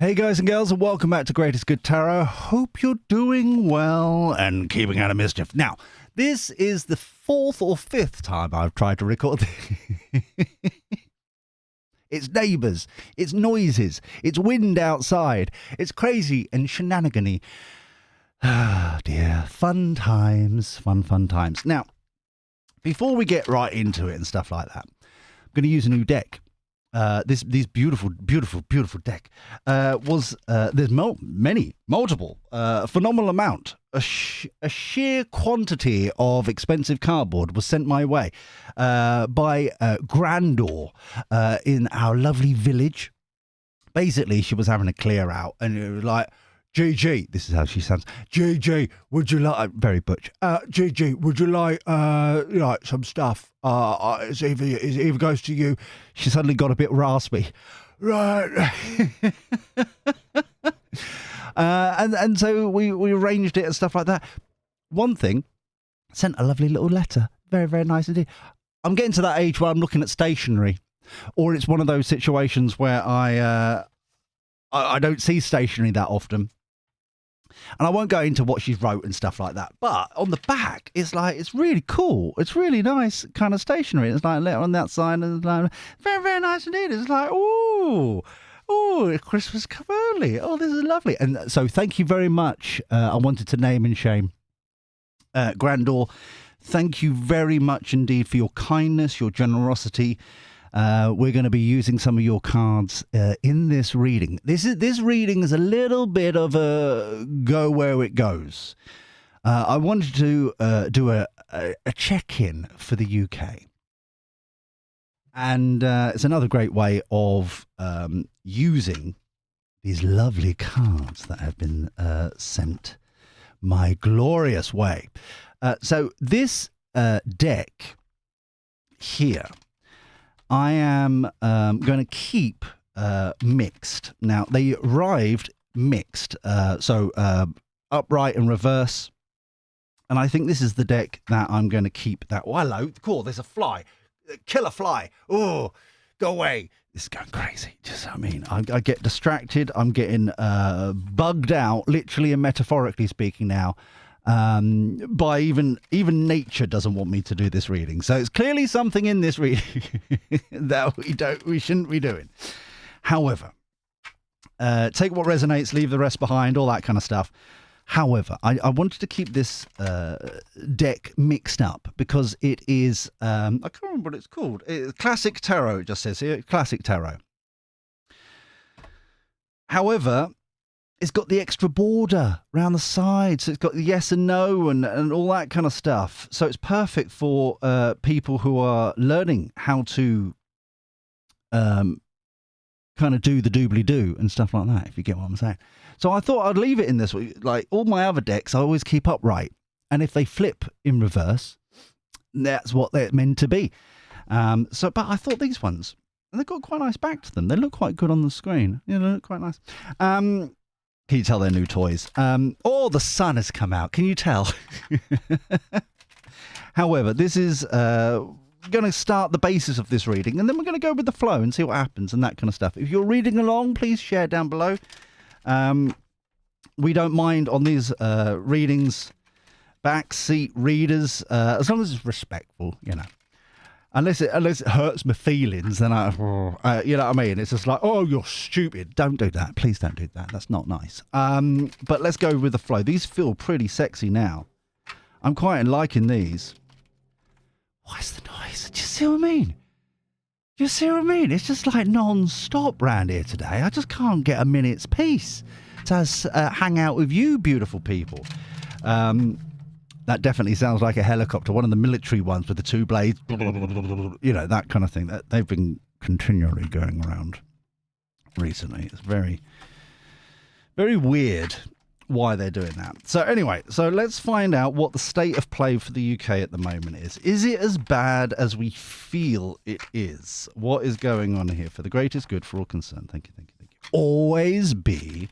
Hey guys and girls, and welcome back to Greatest Good Tarot. Hope you're doing well and keeping out of mischief. Now, this is the fourth or fifth time I've tried to record. It's neighbours, it's noises, it's wind outside, it's crazy and shenanigany. Ah, dear. Fun times, fun times. Now, before we get right into it and stuff like that, I'm going to use a new deck. This beautiful deck there's multiple phenomenal amount, a sheer quantity of expensive cardboard was sent my way by Grandor in our lovely village. Basically, she was having a clear out, and it was like, GG, this is how she sounds. GG, would you like, very butch, GG, would you like some stuff? It either goes to you. She suddenly got a bit raspy. Right. and so we arranged it and stuff like that. One thing, sent a lovely little letter. Very, very nice indeed. I'm getting to that age where I'm looking at stationery, or it's one of those situations where I don't see stationery that often. And I won't go into what she wrote and stuff like that. But on the back, it's really cool. It's really nice kind of stationery. It's like a letter on that side, and it's like very, very nice indeed. It's like, ooh, Christmas come early. Oh, this is lovely. And so thank you very much. I wanted to name and shame Grandor. Thank you very much indeed for your kindness, your generosity. We're going to be using some of your cards in this reading. This reading is a little bit of a go where it goes. I wanted to do a check-in for the UK. And it's another great way of using these lovely cards that have been sent my glorious way. So this deck here, I am going to keep mixed. Now, they arrived mixed, so upright and reverse. And I think this is the deck that I'm going to keep that. Oh, hello. Cool, there's a fly. Killer fly. Oh, go away. This is going crazy. Just, I mean, I get distracted. I'm getting bugged out, literally and metaphorically speaking now. By even nature doesn't want me to do this reading. So it's clearly something in this reading that we shouldn't be doing. However, take what resonates, leave the rest behind, all that kind of stuff. However, I wanted to keep this deck mixed up because it is, I can't remember what it's called. Classic Tarot, it just says here, Classic Tarot. However, it's got the extra border around the side, so it's got the yes and no and all that kind of stuff. So it's perfect for people who are learning how to kind of do the doobly-doo and stuff like that, if you get what I'm saying. So I thought I'd leave it in this way. Like all my other decks, I always keep upright. And if they flip in reverse, that's what they're meant to be. But I thought these ones, and they've got quite a nice back to them. They look quite good on the screen. Yeah, they look quite nice. Can you tell they're new toys? The sun has come out. Can you tell? However, this is going to start the basis of this reading, and then we're going to go with the flow and see what happens and that kind of stuff. If you're reading along, please share down below. We don't mind on these readings, backseat readers, as long as it's respectful, you know. Unless it hurts my feelings, then you know what I mean? It's just like, oh, you're stupid. Don't do that. Please don't do that. That's not nice. But let's go with the flow. These feel pretty sexy now. I'm quite liking these. What's the noise? Do you see what I mean? Do you see what I mean? It's just like non-stop round here today. I just can't get a minute's peace to hang out with you beautiful people. That definitely sounds like a helicopter, one of the military ones with the two blades, you know, that kind of thing. That they've been continually going around recently. It's very, very weird why they're doing that. So anyway, let's find out what the state of play for the UK at the moment is. Is it as bad as we feel it is? What is going on here for the greatest good for all concerned? Thank you. Always be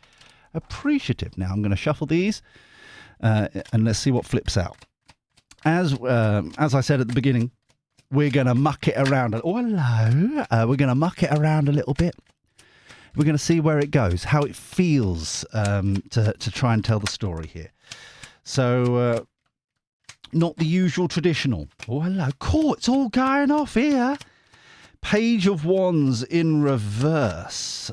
appreciative. Now I'm going to shuffle these. And let's see what flips out. As I said at the beginning, we're going to muck it around. Oh, hello. We're going to muck it around a little bit. We're going to see where it goes, how it feels to try and tell the story here. So, not the usual traditional. Oh, hello. Cool, it's all going off here. Page of Wands in reverse.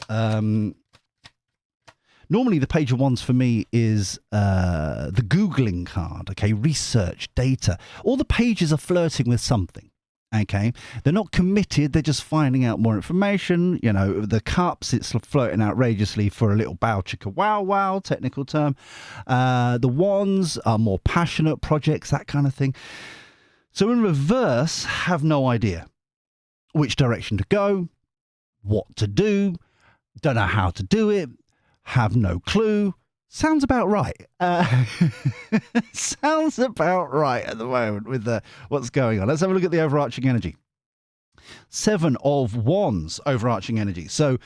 Normally, the Page of Wands for me is the Googling card, okay? Research, data. All the pages are flirting with something, okay? They're not committed. They're just finding out more information. You know, the cups, it's flirting outrageously for a little bow chicka wow wow, technical term. The wands are more passionate projects, that kind of thing. So in reverse, have no idea which direction to go, what to do, don't know how to do it, have no clue. Sounds about right. Sounds about right at the moment with what's going on. Let's have a look at the overarching energy. 7 of Wands, overarching energy. So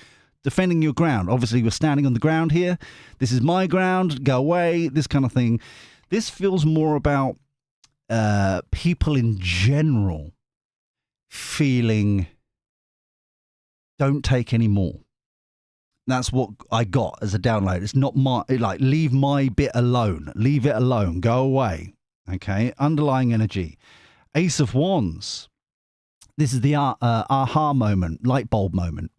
defending your ground. Obviously, we're standing on the ground here. This is my ground. Go away. This kind of thing. This feels more about people in general feeling don't take any more. That's what I got as a download. It's not my, like, leave my bit alone. Leave it alone. Go away. Okay. Underlying energy. Ace of Wands. This is the aha moment, light bulb moment.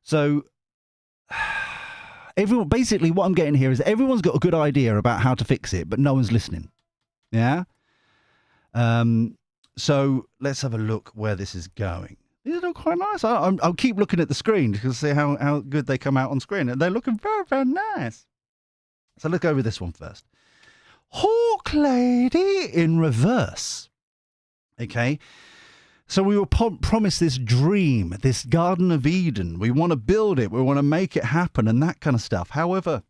So everyone, basically what I'm getting here is everyone's got a good idea about how to fix it, but no one's listening. Yeah. So let's have a look where this is going. These look quite nice. I'll keep looking at the screen to see how good they come out on screen. And they're looking very, very nice. So look over this one first. Hawk Lady in reverse. Okay. So we were promised this dream, this Garden of Eden. We want to build it. We want to make it happen and that kind of stuff. However,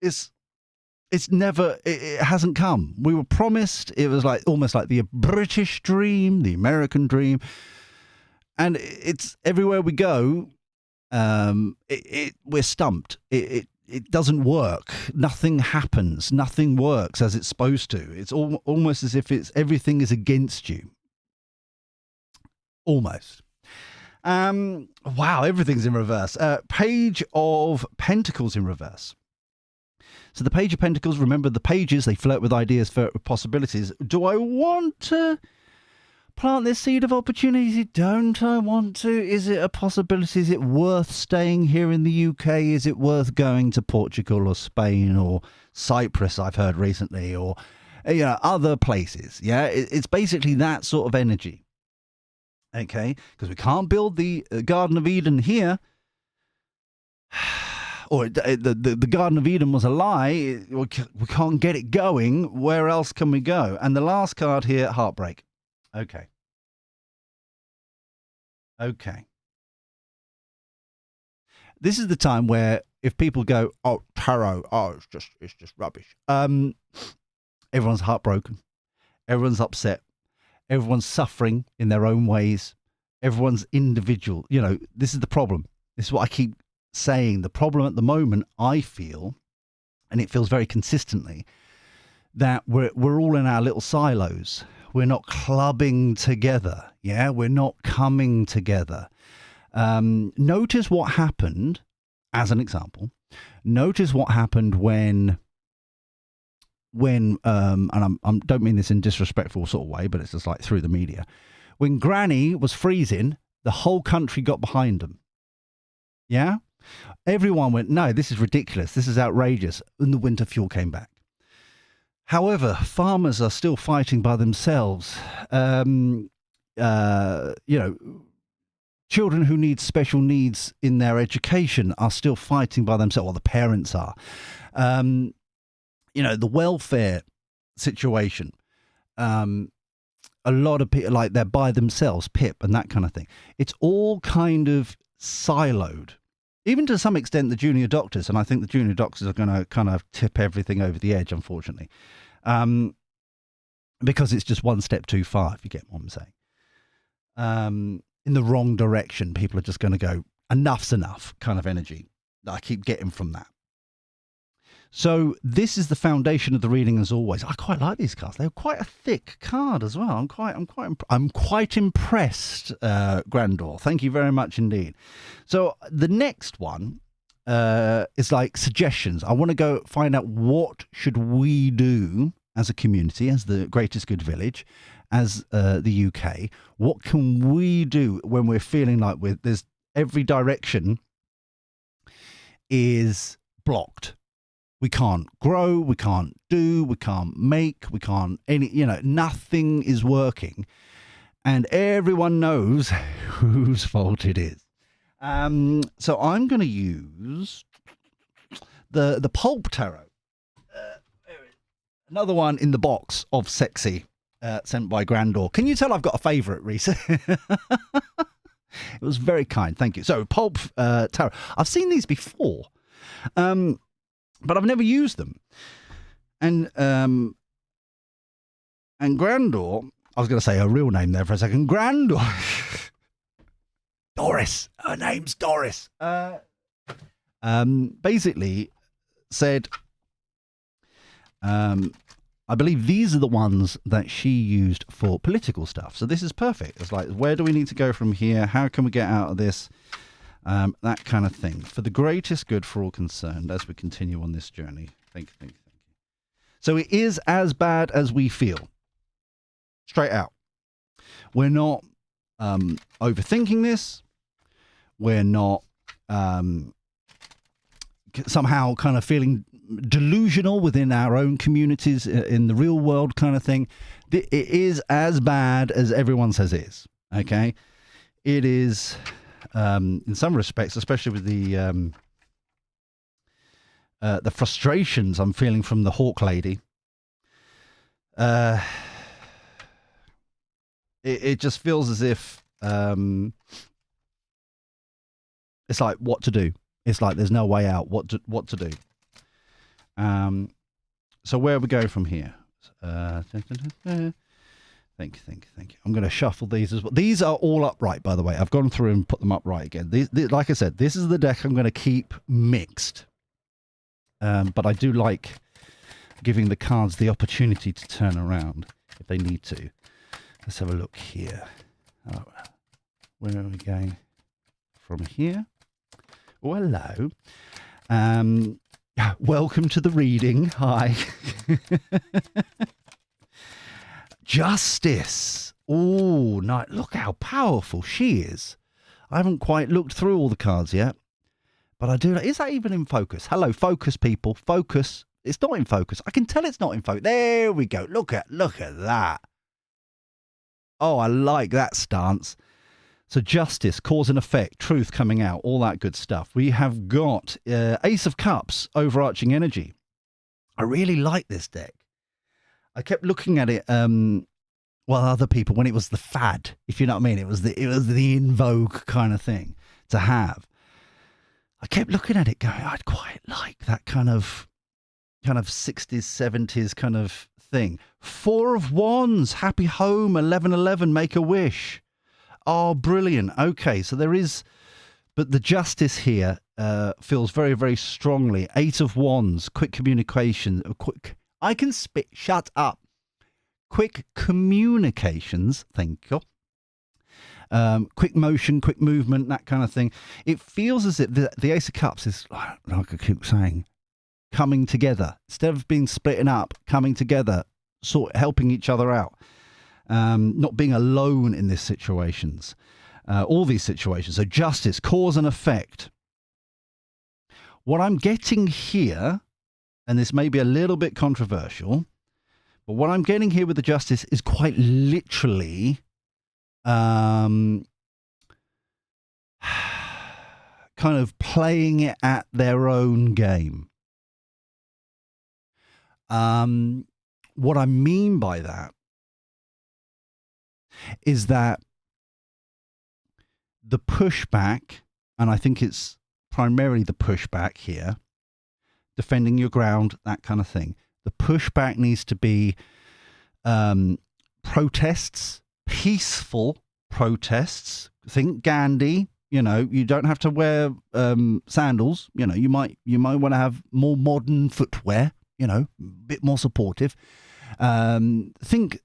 it hasn't come. We were promised. It was like almost like the British dream, the American dream. And it's everywhere we go, we're stumped. It doesn't work. Nothing happens. Nothing works as it's supposed to. It's almost as if everything is against you. Almost. Wow, everything's in reverse. Page of Pentacles in reverse. So the Page of Pentacles, remember the pages, they flirt with ideas, flirt with possibilities. Do I want to plant this seed of opportunity? Don't I want to? Is it a possibility? Is it worth staying here in the UK? Is it worth going to Portugal or Spain or Cyprus, I've heard recently, or other places? Yeah, it's basically that sort of energy. Okay, because we can't build the Garden of Eden here. Or the Garden of Eden was a lie. We can't get it going. Where else can we go? And the last card here, heartbreak. Okay. This is the time where if people go, oh, tarot, oh, it's just rubbish. Everyone's heartbroken. Everyone's upset. Everyone's suffering in their own ways. Everyone's individual. This is the problem. This is what I keep saying. The problem at the moment, I feel, and it feels very consistently, that we're all in our little silos. We're not clubbing together. Yeah, we're not coming together. Notice what happened, as an example. Notice what happened when and I don't mean this in disrespectful sort of way, but it's just like through the media. When Granny was freezing, the whole country got behind them. Yeah? Everyone went, no, this is ridiculous. This is outrageous. And the winter fuel came back. However, farmers are still fighting by themselves. Children who need special needs in their education are still fighting by themselves, or the parents are. The welfare situation, a lot of people, like, they're by themselves, PIP and that kind of thing. It's all kind of siloed, even to some extent the junior doctors. And I think the junior doctors are going to kind of tip everything over the edge, unfortunately, because it's just one step too far, if you get what I'm saying. In the wrong direction, people are just going to go, enough's enough kind of energy that I keep getting from that. So this is the foundation of the reading, as always. I quite like these cards. They're quite a thick card as well. I'm quite impressed, Grandor. Thank you very much indeed. So the next one is like suggestions. I want to go find out what should we do as a community, as the Greatest Good Village, as the UK. What can we do when we're feeling like there's every direction is blocked? We can't grow, we can't do, we can't make, we can't nothing is working. And everyone knows whose fault it is. So I'm going to use the Pulp Tarot. Another one in the box of sexy, sent by Grandor. Can you tell I've got a favourite, Reese? It was very kind, thank you. So Pulp Tarot. I've seen these before. But I've never used them. And Grandor, I was going to say her real name there for a second. Grandor. Doris. Her name's Doris. Basically said, I believe these are the ones that she used for political stuff. So this is perfect. It's like, where do we need to go from here? How can we get out of this? That kind of thing. For the greatest good for all concerned as we continue on this journey. Thank you. So it is as bad as we feel. Straight out. We're not overthinking this. We're not somehow kind of feeling delusional within our own communities in the real world kind of thing. It is as bad as everyone says it is. Okay? It is... in some respects, especially with the frustrations I'm feeling from the Hawk Lady, it just feels as if it's like what to do. It's like there's no way out. What to do? So where we go from here? Thank you. I'm going to shuffle these as well. These are all upright, by the way. I've gone through and put them upright again. These, like I said, this is the deck I'm going to keep mixed. But I do like giving the cards the opportunity to turn around if they need to. Let's have a look here. Oh, where are we going from here? Oh, hello. Welcome to the reading. Hi. Justice. Oh, nice. Look how powerful she is. I haven't quite looked through all the cards yet, but I do. Is that even in focus? Hello, focus, people. Focus. It's not in focus. I can tell it's not in focus. There we go. Look at that. Oh, I like that stance. So justice, cause and effect, truth coming out, all that good stuff. We have got Ace of Cups, overarching energy. I really like this deck. I kept looking at it, other people, when it was the fad, if you know what I mean. It was the in vogue kind of thing to have. I kept looking at it going, I'd quite like that kind of 60s, 70s kind of thing. Four of Wands, happy home, 1111, make a wish. Oh, brilliant. Okay, so there is, but the justice here feels very, very strongly. Eight of Wands, quick communication, I can spit, shut up. Quick communications, thank you. Quick motion, quick movement, that kind of thing. It feels as if the Ace of Cups is, like I keep saying, coming together. Instead of being splitting up, coming together, sort of helping each other out. Not being alone in these situations. All these situations. So justice, cause and effect. What I'm getting here, and this may be a little bit controversial, but what I'm getting here with the justice is quite literally kind of playing it at their own game. What I mean by that is that the pushback, and I think it's primarily the pushback here, defending your ground, that kind of thing. The pushback needs to be protests, peaceful protests. Think Gandhi, You know, you don't have to wear sandals. You know, you might want to have more modern footwear. You know, a bit more supportive. Think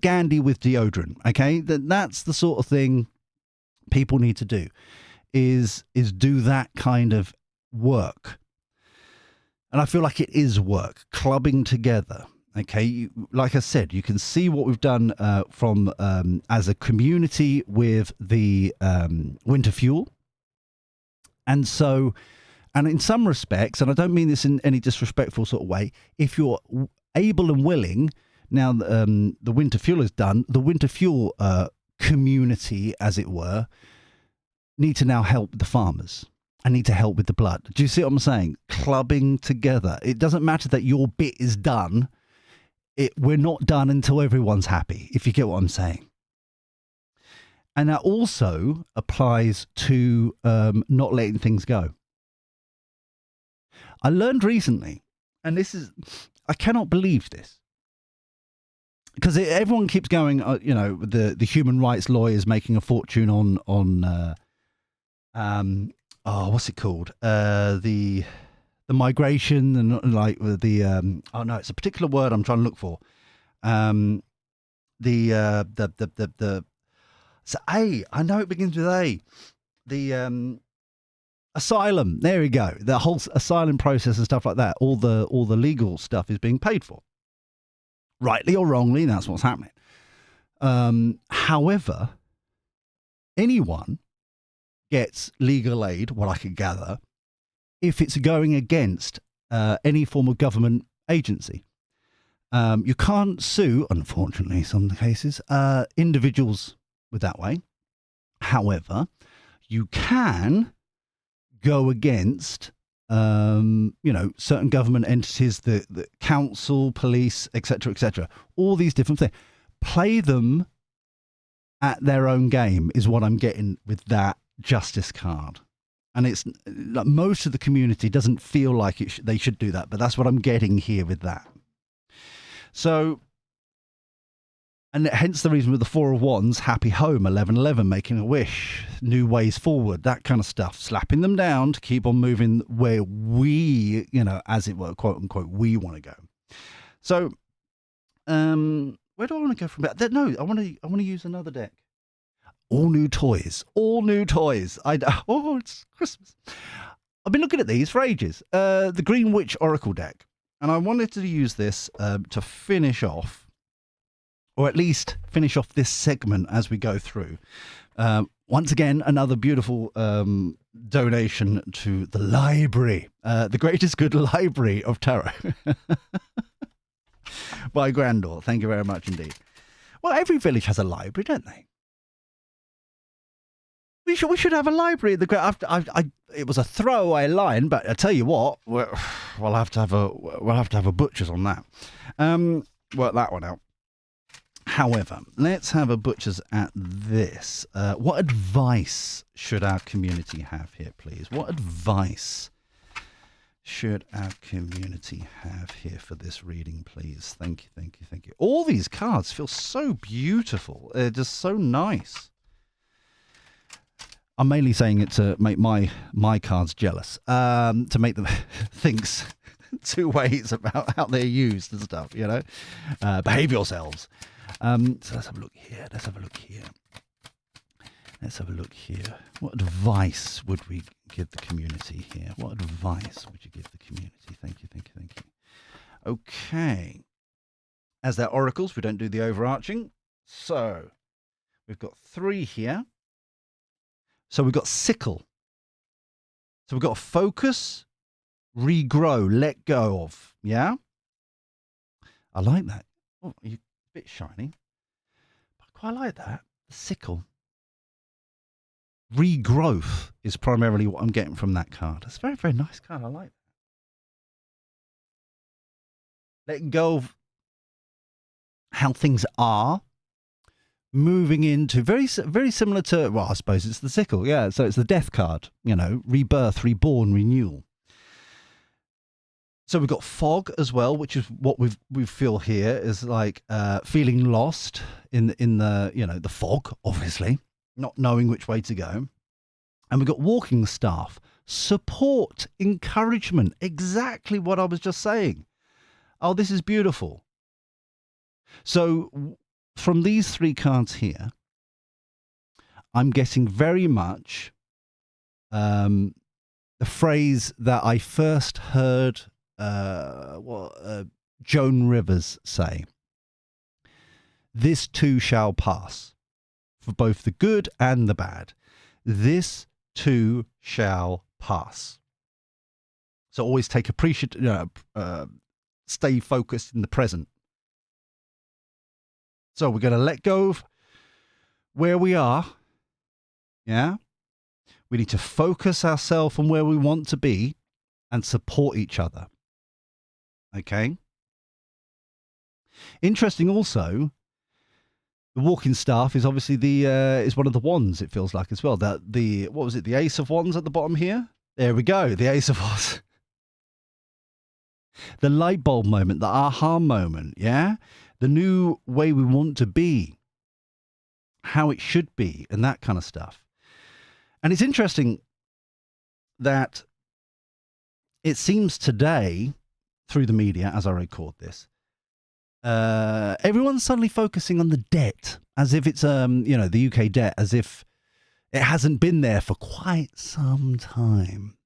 Gandhi with deodorant. Okay, that's the sort of thing people need to do. Is do that kind of work, and I feel like it is work. Clubbing together. Okay, like I said, you can see what we've done from as a community with the winter fuel. And so, and in some respects, and I don't mean this in any disrespectful sort of way, if you're able and willing, now the winter fuel is done, the winter fuel community, as it were, need to now help the farmers. I need to help with the blood. Do you see what I'm saying? Clubbing together. It doesn't matter that your bit is done. We're not done until everyone's happy, if you get what I'm saying. And that also applies to not letting things go. I learned recently, and I cannot believe this, because everyone keeps going, the human rights lawyers making a fortune on what's it called? The migration and like the it's a particular word I'm trying to look for. I know it begins with A. The asylum. There we go. The whole asylum process and stuff like that. All the legal stuff is being paid for. Rightly or wrongly, that's what's happening. However, anyone gets legal aid, what I could gather, if it's going against any form of government agency. You can't sue, unfortunately, in some cases, individuals with that way. However, you can go against, certain government entities, the council, police, etc., all these different things. Play them at their own game is what I'm getting with that justice card. And it's like most of the community doesn't feel like they should do that, but that's what I'm getting here with that. So, and hence the reason with the Four of Wands, happy home, 1111, making a wish, new ways forward, that kind of stuff, slapping them down to keep on moving where we, as it were, quote unquote, we want to go. So, where do I want to go from that? No, I want to use another deck. All new toys. It's Christmas. I've been looking at these for ages. The Green Witch Oracle deck. And I wanted to use this to finish off, or at least finish off this segment as we go through. Once again, another beautiful donation to the library, the Greatest Good Library of Tarot by Grandor. Thank you very much indeed. Well, every village has a library, don't they? We should have a library. It was a throwaway line, but I tell you what, we'll have to have a butcher's on that. Work that one out. However, let's have a butcher's at this. What advice should our community have here, please? What advice should our community have here for this reading, please? Thank you. All these cards feel so beautiful. They're just so nice. I'm mainly saying it to make my cards jealous, to make them think two ways about how they're used and stuff, behave yourselves. So let's have a look here. What advice would we give the community here? What advice would you give the community? Thank you. Okay. As they're oracles, we don't do the overarching. So we've got 3 here. So we've got sickle. So we've got focus, regrow, let go of. Yeah? I like that. Oh, you're a bit shiny. But I quite like that. The sickle. Regrowth is primarily what I'm getting from that card. It's a very, very nice card. I like that. Letting go of how things are. Moving into very similar to, well, I suppose it's the sickle, yeah. So it's the death card, rebirth, reborn, renewal. So we've got fog as well, which is what we feel here is like feeling lost in the the fog, obviously, not knowing which way to go. And we've got walking staff, support, encouragement. Exactly what I was just saying. Oh, this is beautiful. So from these three cards here, I'm getting very much the phrase that I first heard Joan Rivers say. This too shall pass, for both the good and the bad. This too shall pass. So always take stay focused in the present. So we're going to let go of where we are. Yeah. We need to focus ourselves on where we want to be and support each other. Okay. Interesting also, the walking staff is obviously is one of the wands, it feels like as well. What was it? The Ace of Wands at the bottom here? There we go. The Ace of Wands. The light bulb moment, the aha moment, yeah? The new way we want to be, how it should be, and that kind of stuff. And it's interesting that it seems today, through the media, as I record this, everyone's suddenly focusing on the debt, as if it's, the UK debt, as if it hasn't been there for quite some time.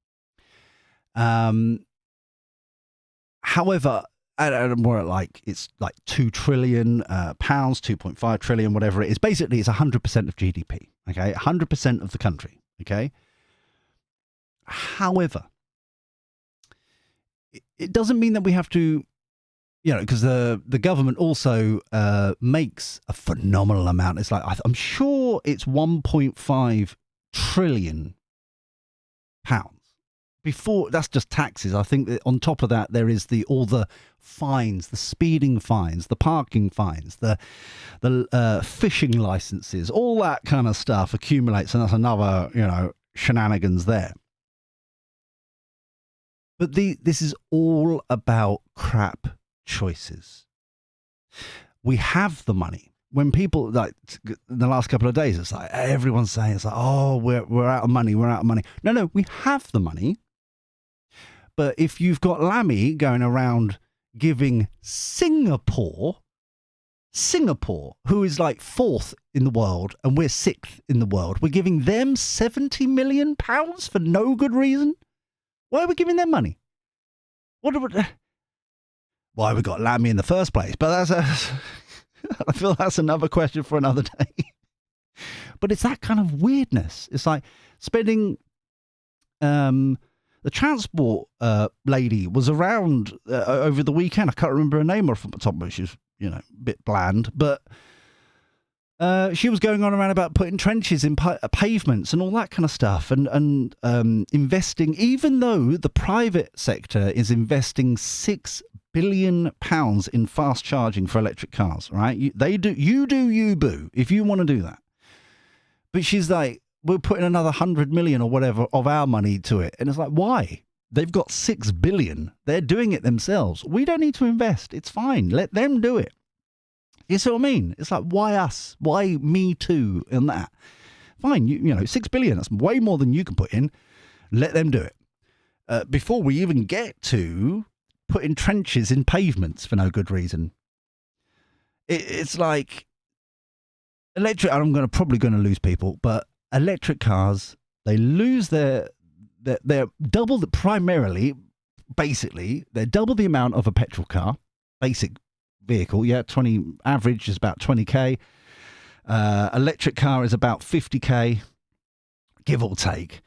However, more like it's like 2 trillion pounds, 2.5 trillion, whatever it is. Basically, it's 100% of GDP. Okay, 100% of the country. Okay. However, it doesn't mean that we have to, because the government also makes a phenomenal amount. It's like I'm sure it's 1.5 trillion pounds. Before, that's just taxes. I think that on top of that, there is all the fines, the speeding fines, the parking fines, the fishing licenses, all that kind of stuff accumulates, and that's another, shenanigans there. But this is all about crap choices. We have the money. When people, like in the last couple of days, it's like everyone's saying, it's like, oh, we're out of money, we're out of money. No, we have the money. But if you've got Lammy going around giving Singapore, who is like 4th in the world and we're 6th in the world, we're giving them £70 million for no good reason? Why are we giving them money? Why we got Lammy in the first place? But I feel that's another question for another day. But it's that kind of weirdness. It's like spending... the transport lady was around over the weekend. I can't remember her name off the top of it. She's, a bit bland. But she was going on around about putting trenches in pavements and all that kind of stuff. And investing, even though the private sector is investing £6 billion in fast charging for electric cars, right? You do, boo, if you want to do that. But she's like, we're putting another 100 million or whatever of our money to it. And it's like, why? They've got 6 billion. They're doing it themselves. We don't need to invest. It's fine. Let them do it. You see what I mean? It's like, why us? Why me too? And that. Fine. 6 billion. That's way more than you can put in. Let them do it. Before we even get to putting trenches in pavements for no good reason. It's like electric. I'm probably going to lose people, but electric cars, they lose they're double primarily, basically, they're double the amount of a petrol car, basic vehicle. Yeah, 20 average is about 20k. Electric car is about 50k, give or take.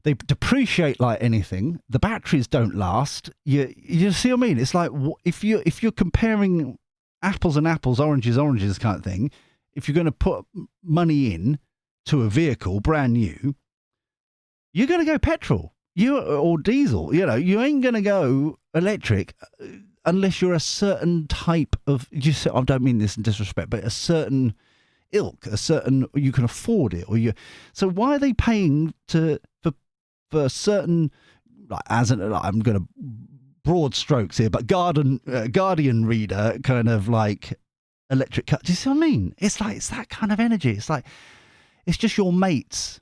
They depreciate like anything. The batteries don't last. You see what I mean? It's like if you're comparing apples and apples, oranges kind of thing. If you're going to put money in to a vehicle brand new, you're going to go petrol, or diesel. You ain't going to go electric unless you're a certain type of. I don't mean this in disrespect, but a certain ilk, you can afford it, So why are they paying for certain? I'm going to broad strokes here, but Guardian reader kind of like electric car. Do you see what I mean? It's that kind of energy. It's like. It's just your mates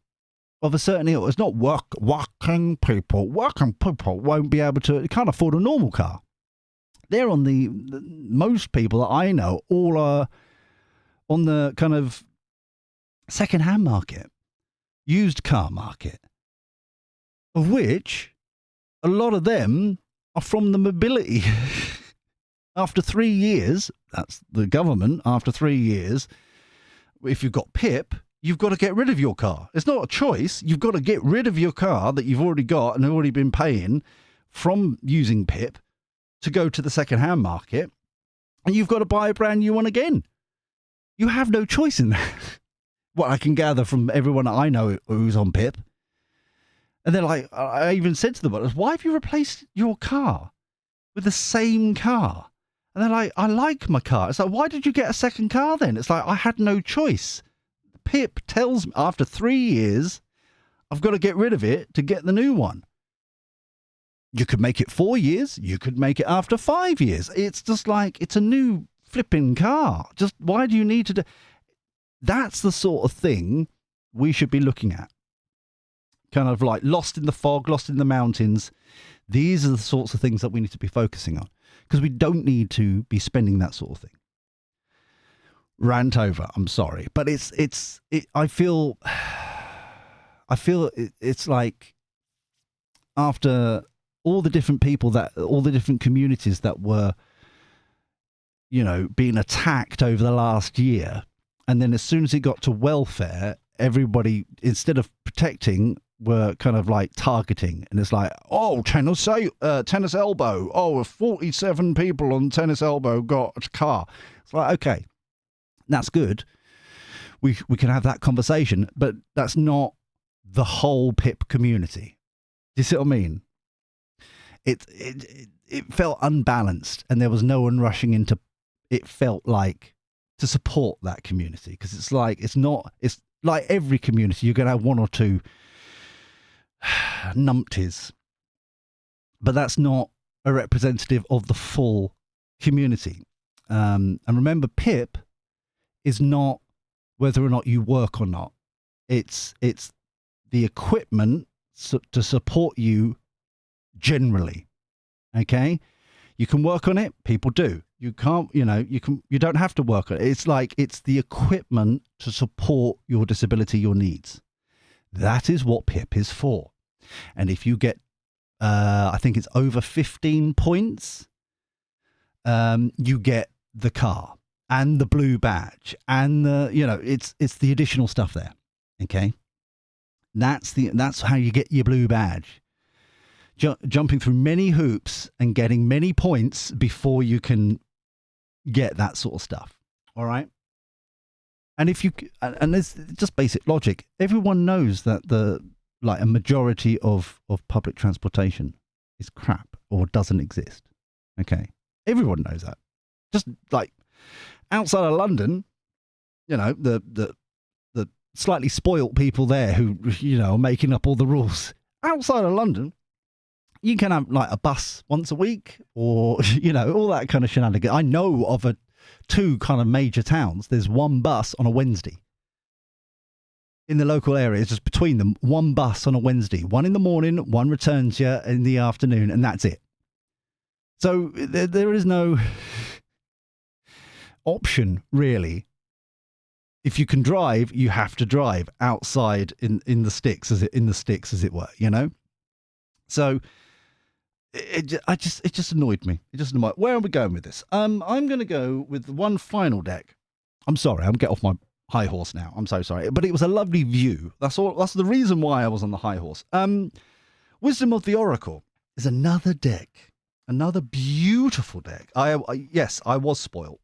of a certain ilk. It's not working people. Working people won't be able to, can't afford a normal car. They're on most people that I know all are on the kind of second-hand market, used car market, of which a lot of them are from the mobility. After 3 years, that's the government, after 3 years, if you've got PIP, you've got to get rid of your car. It's not a choice. You've got to get rid of your car that you've already got and already been paying from using PIP to go to the second-hand market, and you've got to buy a brand new one again. You have no choice in that. What I can gather from everyone that I know who's on PIP. And they're like, I even said to them, why have you replaced your car with the same car? And they're like, I like my car. It's like, why did you get a second car then? It's like, I had no choice. PIP tells me after 3 years, I've got to get rid of it to get the new one. You could make it 4 years. You could make it after 5 years. It's just like, it's a new flipping car. Just why do you need to do? That's the sort of thing we should be looking at. Kind of like lost in the fog, lost in the mountains. These are the sorts of things that we need to be focusing on, because we don't need to be spending that sort of thing. Rant over. I'm sorry, but I feel it's like after all the different people all the different communities that were, being attacked over the last year. And then as soon as it got to welfare, everybody, instead of protecting, were kind of like targeting. And it's like, oh, Tennis Elbow. Oh, 47 people on Tennis Elbow got a car. It's like, okay, that's good. We can have that conversation, but that's not the whole PIP community. Do you see what I mean? It felt unbalanced, and there was no one rushing into. It felt like to support that community, because it's like every community. You're going to have one or two numpties, but that's not a representative of the full community. And remember, PIP is not whether or not you work or not. It's the equipment to support you generally. Okay, you can work on it. People do. You can't. You don't have to work on it. It's like it's the equipment to support your disability, your needs. That is what PIP is for. And if you get, I think it's over 15 points, you get the car and the blue badge and it's the additional stuff there. Okay, that's how you get your blue badge. Jumping through many hoops and getting many points before you can get that sort of stuff. All right. And there's just basic logic. Everyone knows that a majority of public transportation is crap or doesn't exist. Okay. Everyone knows that. Just like outside of London, the slightly spoilt people there who, are making up all the rules. Outside of London, you can have like a bus once a week or, all that kind of shenanigans. I know of two kind of major towns. There's one bus on a Wednesday. In the local area, just between them, one bus on a Wednesday. One in the morning, one returns you in the afternoon, and that's it. So there is no option, really. If you can drive, you have to drive outside in the sticks, as it were, So it just annoyed me. It just annoyed. Where are we going with this? I'm going to go with one final deck. I'm sorry, I'm getting off my high horse now. I'm so sorry, but it was a lovely view. That's all. That's the reason why I was on the high horse. Wisdom of the Oracle is another deck, another beautiful deck. Yes, I was spoiled.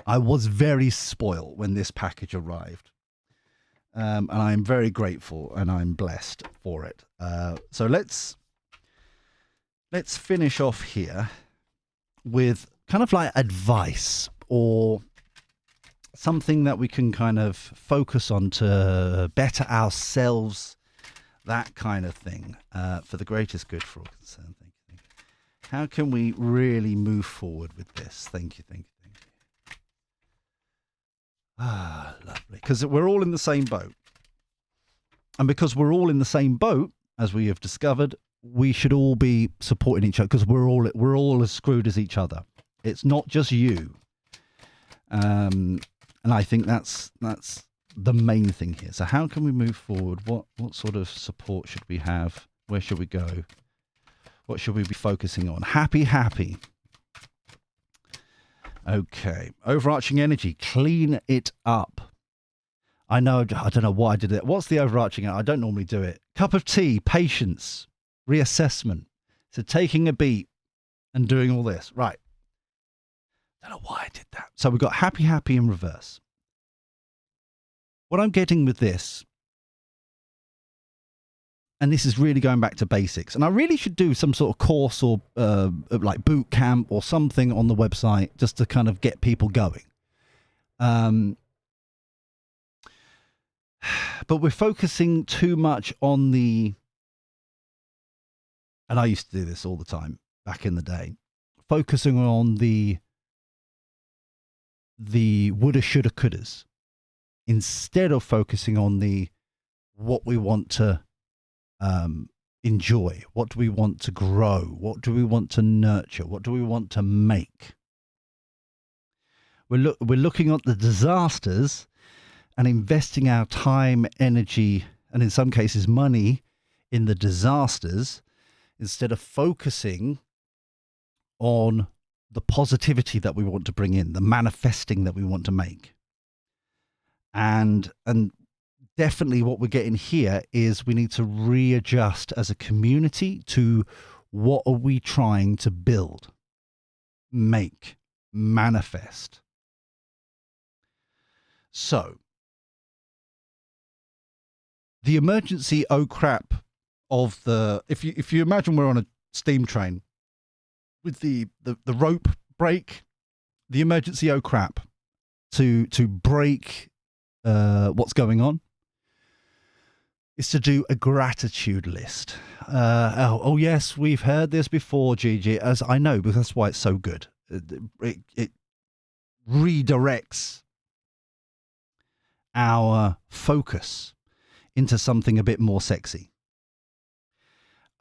I was very spoiled when this package arrived. And I'm very grateful and I'm blessed for it. So let's finish off here with kind of like advice or something that we can kind of focus on to better ourselves, that kind of thing, for the greatest good for all concerned. Thank you. How can we really move forward with this? Thank you. Ah, lovely. Because we're all in the same boat. And because we're all in the same boat, as we have discovered, we should all be supporting each other because we're all as screwed as each other. It's not just you. And I think that's the main thing here. So how can we move forward? What sort of support should we have? Where should we go? What should we be focusing on? Happy. Okay. Overarching energy. Clean it up. I know, I don't know why I did it. What's the overarching? I don't normally do it. Cup of tea, patience, reassessment. So taking a beat and doing all this. Right. I don't know why I did that. So we've got happy in reverse. What I'm getting with this, and this is really going back to basics, and I really should do some sort of course or like boot camp or something on the website just to kind of get people going. But we're focusing too much on and I used to do this all the time back in the day, focusing on the woulda, shoulda, couldas, instead of focusing on what we want to enjoy, what do we want to grow, what do we want to nurture, what do we want to make. We're looking at the disasters and investing our time, energy, and in some cases money in the disasters instead of focusing on the positivity that we want to bring in, the manifesting that we want to make. And definitely what we're getting here is we need to readjust as a community to what are we trying to build, make, manifest. So, the emergency oh crap of if you imagine we're on a steam train with the rope brake, the emergency oh crap to brake what's going on is to do a gratitude list. Oh yes, we've heard this before, Gigi, as I know, because that's why it's so good. It redirects our focus into something a bit more sexy.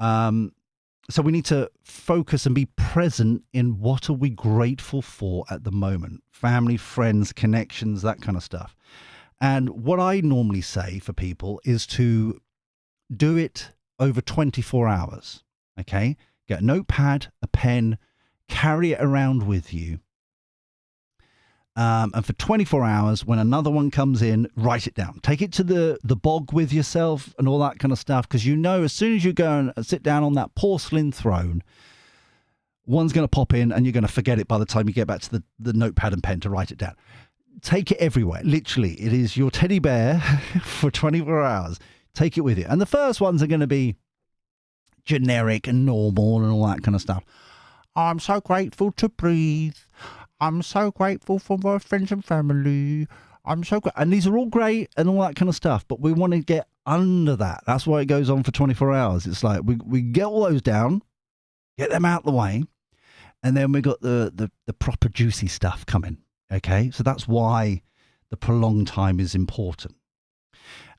So we need to focus and be present in what are we grateful for at the moment. Family, friends, connections, that kind of stuff. And what I normally say for people is to do it over 24 hours. Okay? Get a notepad, a pen, carry it around with you. And for 24 hours, when another one comes in, write it down. Take it to the bog with yourself and all that kind of stuff. Because you know, as soon as you go and sit down on that porcelain throne, one's going to pop in and you're going to forget it by the time you get back to the notepad and pen to write it down. Take it everywhere. Literally, it is your teddy bear for 24 hours. Take it with you. And the first ones are going to be generic and normal and all that kind of stuff. I'm so grateful to breathe. I'm so grateful for my friends and family. I'm so great. And these are all great and all that kind of stuff. But we want to get under that. That's why it goes on for 24 hours. It's like we get all those down, get them out the way. And then we got the proper juicy stuff coming. Okay. So that's why the prolonged time is important.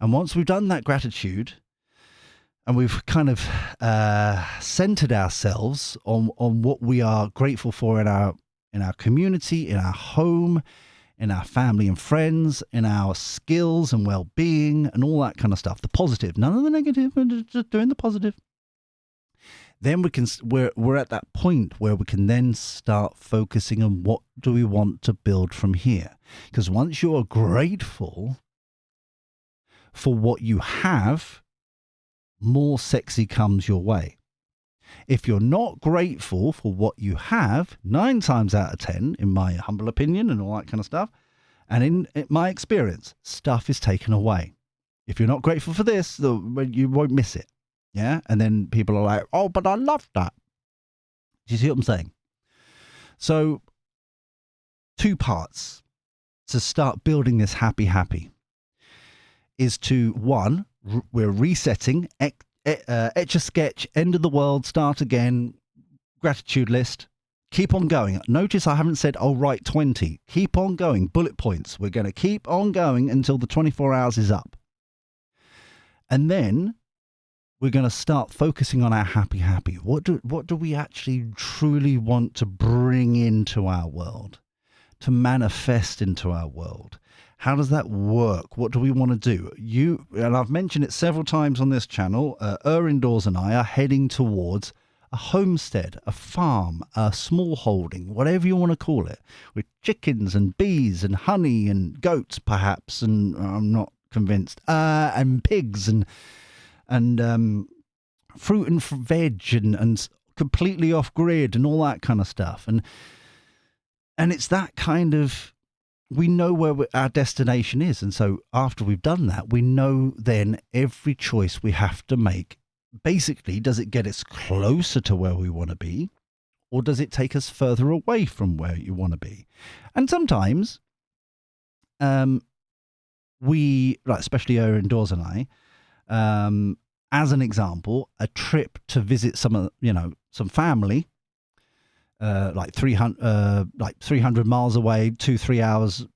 And once we've done that gratitude and we've kind of centered ourselves on what we are grateful for in our community, in our home, in our family and friends, in our skills and well-being and all that kind of stuff. The positive, none of the negative, we're just doing the positive. Then we're at that point where we can then start focusing on what do we want to build from here. Because once you're grateful for what you have, more sexy comes your way. If you're not grateful for what you have, 9 times out of 10, in my humble opinion and all that kind of stuff, and in my experience, stuff is taken away. If you're not grateful for this, you won't miss it. Yeah? And then people are like, oh, but I love that. Do you see what I'm saying? So, 2 parts to start building this happy is to, 1, we're resetting, etch a sketch, end of the world, start again, gratitude list, keep on going. Notice I haven't said, oh, write 20. Keep on going, bullet points. We're going to keep on going until the 24 hours is up. And then we're going to start focusing on our happy. What do we actually truly want to bring into our world, to manifest into our world? How does that work? What do we want to do? And I've mentioned it several times on this channel. Indoors and I are heading towards a homestead, a farm, a small holding, whatever you want to call it, with chickens and bees and honey and goats, perhaps, and I'm not convinced, and pigs and fruit and veg and completely off grid and all that kind of stuff. And it's that kind of, we know where our destination is. And so after we've done that, we know then every choice we have to make, basically, does it get us closer to where we want to be, or does it take us further away from where you want to be? And sometimes we, like, especially Indoors and I, as an example, a trip to visit some family, like 300 miles away, 2-3 hours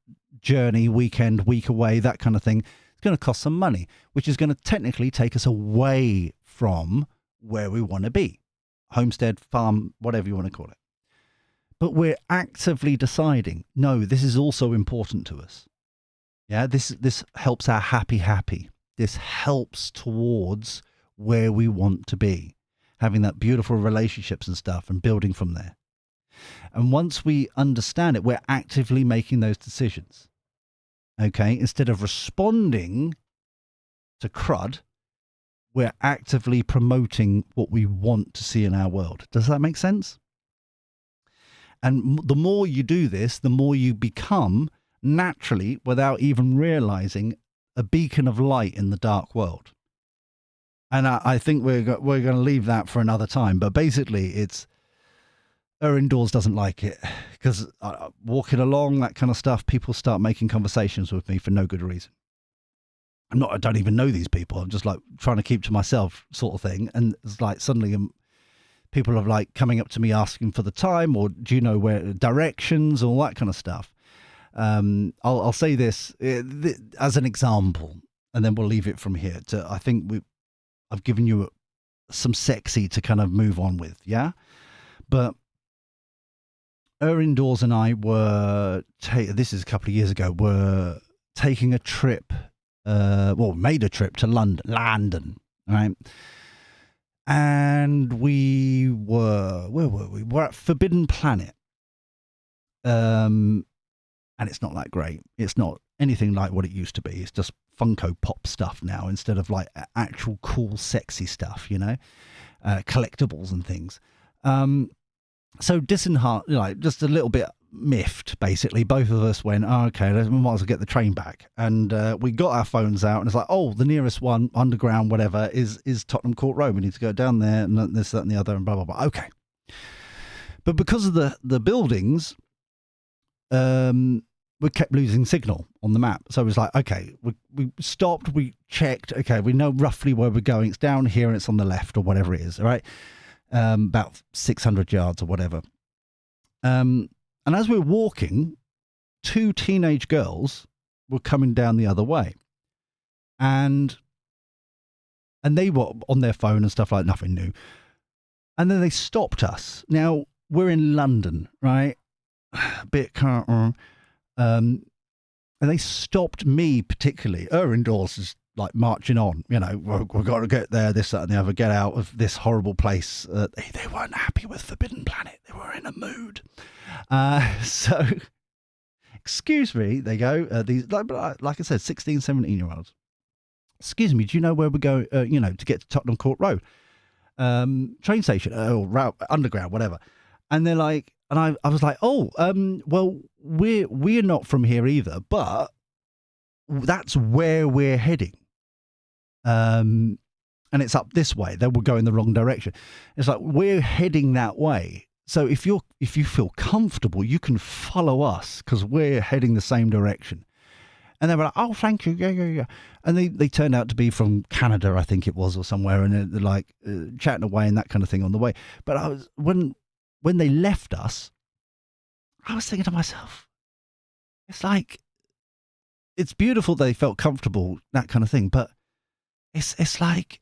journey, week away, that kind of thing. It's going to cost some money, which is going to technically take us away from where we want to be. Homestead, farm, whatever you want to call it. But we're actively deciding, no, this is also important to us. Yeah, this helps our happy. This helps towards where we want to be, having that beautiful relationships and stuff and building from there. And once we understand it, we're actively making those decisions. Okay, instead of responding to crud, we're actively promoting what we want to see in our world. Does that make sense? And the more you do this, the more you become naturally, without even realizing, a beacon of light in the dark world. And I think we're going to leave that for another time. But basically, it's Indoors doesn't like it because walking along, that kind of stuff, people start making conversations with me for no good reason. I don't even know these people. I'm just like trying to keep to myself, sort of thing. And it's like suddenly people are like coming up to me asking for the time, or do you know where directions, all that kind of stuff. I'll say this as an example, and then we'll leave it from here. I think I've given you some sexy to kind of move on with, yeah? But Indoors and I were, this is a couple of years ago, were taking a trip, made a trip to London, right? And we were, where were we? We're at Forbidden Planet. And it's not that great. It's not anything like what it used to be. It's just Funko Pop stuff now instead of like actual cool, sexy stuff, collectibles and things. So disheartened, like just a little bit miffed, basically. Both of us went, okay, we might as well get the train back. And we got our phones out and it's like, oh, the nearest one, underground, whatever, is Tottenham Court Road. We need to go down there and this, that and the other and blah, blah, blah. Okay. But because of the buildings, we kept losing signal on the map. So it was like, okay, we stopped, we checked, okay, we know roughly where we're going. It's down here and it's on the left or whatever it is, all right? About 600 yards or whatever. And as we were walking, 2 teenage girls were coming down the other way. And they were on their phone and stuff, like nothing new. And then they stopped us. Now, we're in London, right? A bit and they stopped me particularly. Indoors is like marching on, we've got to get there, this, that and the other, get out of this horrible place. They weren't happy with Forbidden Planet. They were in a mood. So, excuse me, they go, these, like I said, 16, 17-year-olds. Excuse me, do you know where we go, to get to Tottenham Court Road? Train station, or route, underground, whatever. And they're like, and I was like, oh, well, we're not from here either, but that's where we're heading. And it's up this way. They will go in the wrong direction. It's like, we're heading that way. So if you feel comfortable, you can follow us because we're heading the same direction. And they were like, oh, thank you. Yeah. And they turned out to be from Canada, I think it was, or somewhere. And they're like chatting away and that kind of thing on the way. But when they left us, I was thinking to myself, it's like, it's beautiful they felt comfortable, that kind of thing. But it's like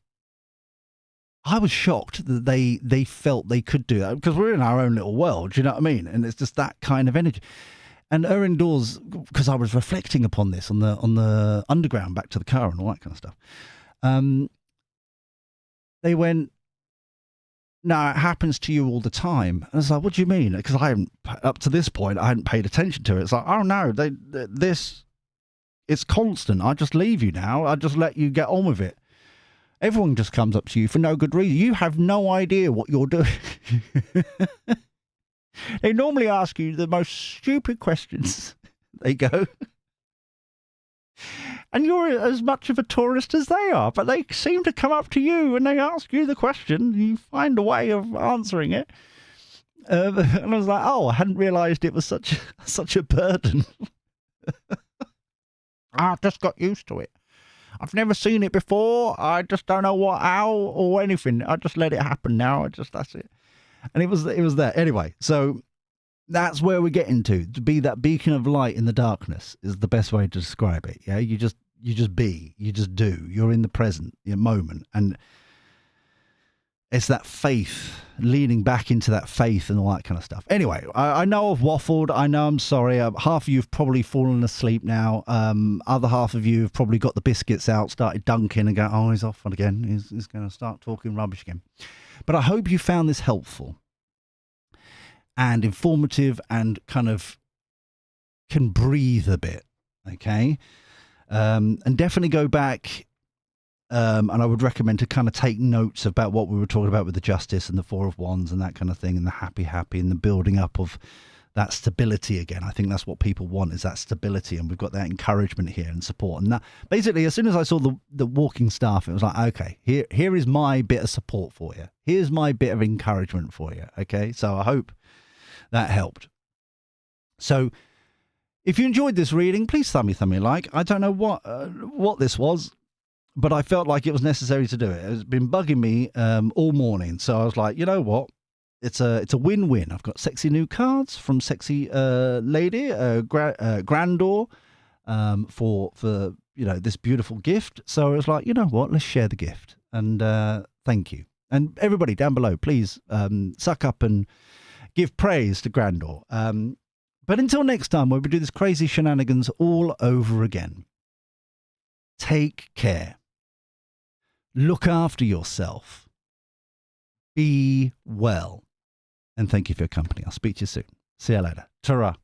I was shocked that they felt they could do that because we're in our own little world. Do you know what I mean? And it's just that kind of energy. And Erin Dawes, because I was reflecting upon this on the underground back to the car and all that kind of stuff. They went, no, it happens to you all the time. And I was like, what do you mean? Because I hadn't, up to this point, I hadn't paid attention to it. It's like, oh no, it's constant. I just leave you now. I just let you get on with it. Everyone just comes up to you for no good reason. You have no idea what you're doing. They normally ask you the most stupid questions. They go. And you're as much of a tourist as they are, but they seem to come up to you and they ask you the question. You find a way of answering it. And I was like, oh, I hadn't realised it was such a burden. I just got used to it. I've never seen it before. I just don't know how or anything. I just let it happen now. That's it. And it was there. Anyway, so that's where we're getting to. To be that beacon of light in the darkness is the best way to describe it. Yeah, you just be. You just do. You're in the present, your moment. And it's that faith, leaning back into that faith and all that kind of stuff. Anyway, I know I've waffled. I know I'm sorry. Half of you have probably fallen asleep now. Other half of you have probably got the biscuits out, started dunking and go, oh, he's off again. He's going to start talking rubbish again. But I hope you found this helpful and informative and kind of can breathe a bit, okay? And definitely go back. And I would recommend to kind of take notes about what we were talking about with the Justice and the Four of Wands and that kind of thing, and the happy and the building up of that stability again. I think that's what people want, is that stability, and we've got that encouragement here and support. And that basically, as soon as I saw the walking staff, it was like, okay, here is my bit of support for you. Here's my bit of encouragement for you. Okay, so I hope that helped. So if you enjoyed this reading, please thumb me like. I don't know what this was, but I felt like it was necessary to do it. It's been bugging me all morning. So I was like, you know what? It's a win-win. I've got sexy new cards from sexy lady, Grandor, for this beautiful gift. So I was like, you know what? Let's share the gift. And thank you. And everybody down below, please suck up and give praise to Grandor. But until next time, when we do this crazy shenanigans all over again, take care. Look after yourself. Be well. And thank you for your company. I'll speak to you soon. See you later. Ta-ra.